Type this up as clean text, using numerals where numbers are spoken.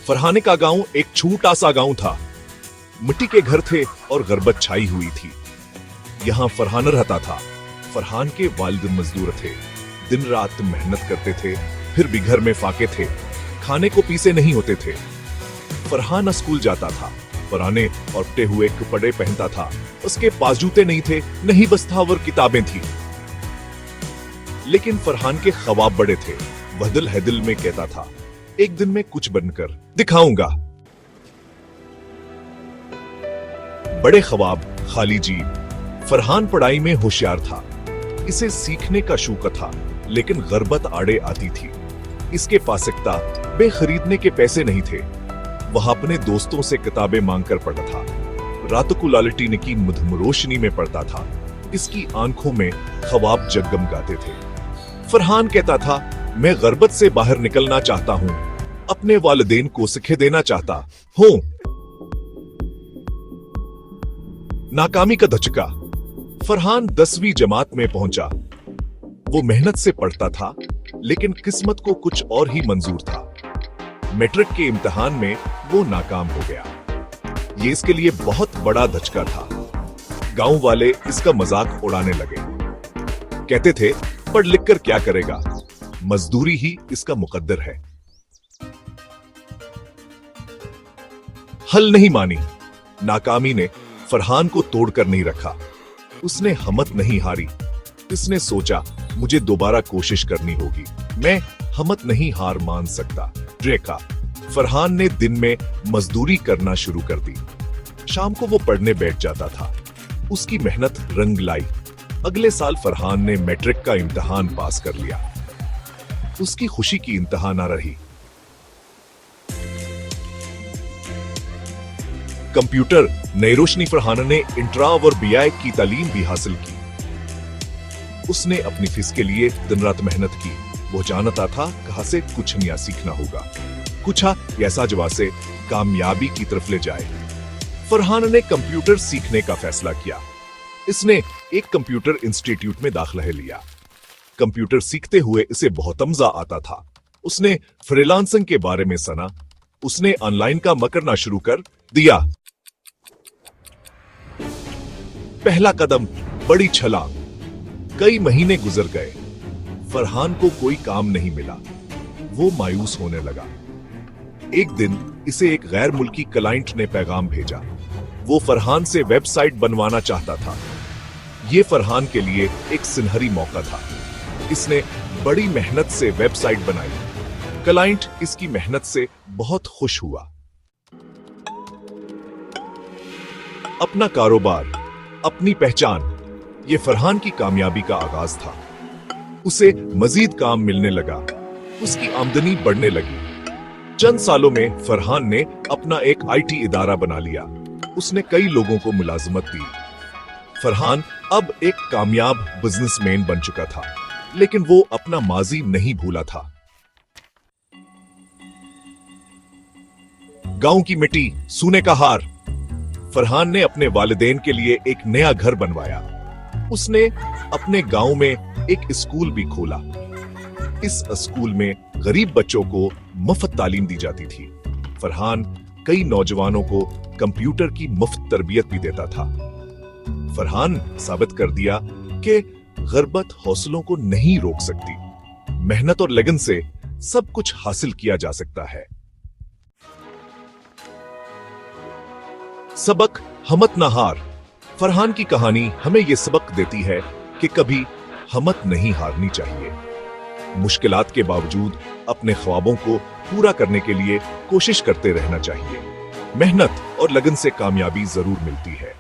फरहान का गांव एक छोटा सा गांव था। मिट्टी के घर थे और गुर्बत छाई हुई थी। यहाँ फरहान रहता था। फरहान के वालिद मजदूर थे, दिन रात मेहनत करते थे, फिर भी घर में फाके थे, खाने को पीसे नहीं होते थे। फरहान स्कूल जाता था, पुराने और फटे हुए कपड़े पहनता था। उसके पास जूते नहीं थे, नहीं बस्तावर किताबें थी। लेकिन फरहान के ख्वाब बड़े थे। वह दिल है दिल में कहता था, एक दिन मैं कुछ बनकर दिखाऊंगा। बड़े ख्वाब, खाली जीब। फरहान पढ़ाई में होशियार था। इसे सीखने का शौक था, लेकिन गुर्बत आड़े आती थी। इसके पास एकता खरीदने के पैसे नहीं थे। वह अपने दोस्तों से किताबें मांगकर पढ़ता था। रात को लालटीन की मधुम रोशनी में पढ़ता था। इसकी आंखों में ख्वाब जगमगाते थे। फरहान कहता था, मैं गुर्बत से बाहर निकलना चाहता हूं, अपने वालिदैन को सिखे देना चाहता हूं। नाकामी का धचका। फरहान 10वीं जमात में पहुंचा। वो मेहनत से पढ़ता था, लेकिन किस्मत को कुछ और ही मंजूर था। मैट्रिक के इम्तिहान में वो नाकाम हो गया। ये इसके लिए बहुत बड़ा धचका था। गांव वाले इसका मजाक उड़ाने लगे। कहते थे, पढ़ लिख कर क्या करेगा, मजदूरी ही इसका मुकद्दर है। हल नहीं मानी। नाकामी ने फरहान को तोड़कर नहीं रखा। उसने हिम्मत नहीं हारी। इसने सोचा, मुझे दोबारा कोशिश करनी होगी। मैं हिम्मत नहीं हार मान सकता। रेखा। फरहान ने दिन में मजदूरी करना शुरू कर दी। शाम को वो पढ़ने बैठ जाता था। उसकी मेहनत रंग लाई। अगले साल फरहान ने मैट्रिक का इम्तिहान पास कर लिया। उसकी खुशी की इंतहा न रही। कंप्यूटर नई रोशनी। फरहान ने इंट्रा और बीआई की तालीम भी हासिल की। उसने अपनी फीस के लिए दिन रात मेहनत की। वो जानता था कहां से कुछ नया सीखना होगा। कुछ ऐसा जवा से कामयाबी की तरफ ले जाए। फरहान ने कंप्यूटर सीखने का फैसला किया। इसने एक कंप्यूटर इंस्टीट्यूट में दाखिला लिया। कंप्यूटर सीखते हुए इसे बहुत मजा आता था। उसने फ्रीलांसिंग के बारे में सुना। उसने ऑनलाइन काम करना शुरू कर दिया। पहला कदम, बड़ी छलांग। कई महीने गुजर गए। फरहान को कोई काम नहीं मिला। वो मायूस होने लगा। एक दिन इसे एक गैर मुल्की क्लाइंट ने पैगाम भेजा। वो फरहान से वेबसाइट बनवाना चाहता था। ये फरहान के लिए एक सुनहरी मौका था। इसने बड़ी मेहनत से वेबसाइट बनाई। क्लाइंट इसकी मेहनत से बहुत खुश हुआ। अपना कारोबार, अपनी पहचान, ये फरहान की कामयाबी का आगाज था। उसे मजीद काम मिलने लगा। उसकी आमदनी बढ़ने लगी। चंद सालों में फरहान ने अपना एक आईटी इदारा बना लिया। उसने कई लोगों को मुलाजिमत दी। फरहान अब एक कामयाब बिजनेसमैन बन चुका था, लेकिन वो अपना माजी नहीं भूला था। गांव की मिट्टी, सोने का हार। फरहान ने अपने वालिदैन के लिए एक नया घर बनवाया। उसने अपने गांव में एक स्कूल भी खोला। इस स्कूल में गरीब बच्चों को मुफ्त तालीम दी जाती थी। फरहान कई नौजवानों को कंप्यूटर की मुफ्त तरबियत भी देता था। फरहान साबित कर दिया कि गुर्बत हौसलों को नहीं रोक सकती। मेहनत और लगन से सब कुछ हासिल किया जा सकता है। सबक, हिम्मत न हार। फरहान की कहानी हमें यह सबक देती है कि कभी हिम्मत नहीं हारनी चाहिए। मुश्किलात के बावजूद अपने ख्वाबों को पूरा करने के लिए कोशिश करते रहना चाहिए। मेहनत और लगन से कामयाबी जरूर मिलती है।